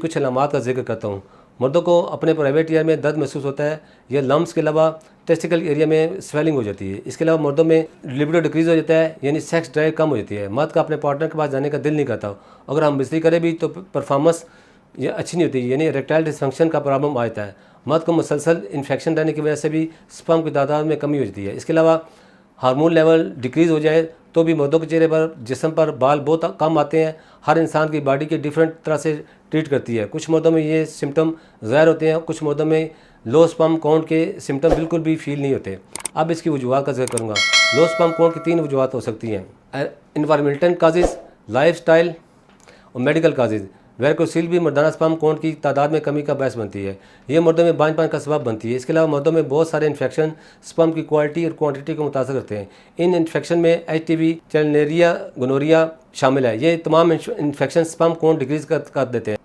कुछ अलामात का जिक्र करता हूँ। मर्दों को अपने प्राइवेट एरिया में दर्द महसूस होता है या लम्स के अलावा टेस्टिकल एरिया में स्वेलिंग हो जाती है। इसके अलावा मर्दों में लिबिडो डिक्रीज हो जाता है, यानी सेक्स ड्राइव कम हो जाती है। मर्द का अपने पार्टनर के पास जाने का दिल नहीं करता। अगर हम बिस्तरी करें भी तो परफॉर्मेंस ये अच्छी नहीं होती, यानी इरेक्टाइल डिसफंक्शन का प्रॉब्लम आ जाता है। मर्द को मुसलसल इन्फेक्शन रहने की वजह से भी स्पर्म की तादाद में कमी हो जाती है। इसके अलावा हार्मोन लेवल डिक्रीज़ हो जाए तो भी मर्दों के चेहरे पर, जिस्म पर बाल बहुत कम आते हैं। हर इंसान की बॉडी के डिफरेंट तरह से ट्रीट करती है। कुछ मर्दों में ये सिम्टम ज़ाहिर होते हैं, कुछ मर्दों में लो स्पर्म काउंट के सिम्टम बिल्कुल भी फील नहीं होते। अब इसकी वजूहत का जिक्र करूँगा। लो स्पर्म काउंट की 3 वजूहत हो सकती हैं: इन्वायरमेंटल काजेज़, लाइफ स्टाइल और मेडिकल काजेज़। वैरिकोसील भी मर्दाना स्पर्म काउंट की तादाद में कमी का बायस बनती है। ये मर्दों में बांझपन का सबब बनती है। इसके अलावा मर्दों में बहुत सारे इन्फेक्शन स्पर्म की क्वालिटी और क्वांटिटी को मुतासर करते हैं। इन इन्फेक्शन में HTV, चैलनेरिया, गोनोरिया शामिल है। ये तमाम इन्फेक्शन स्पर्म काउंट डिक्रीज कर देते हैं।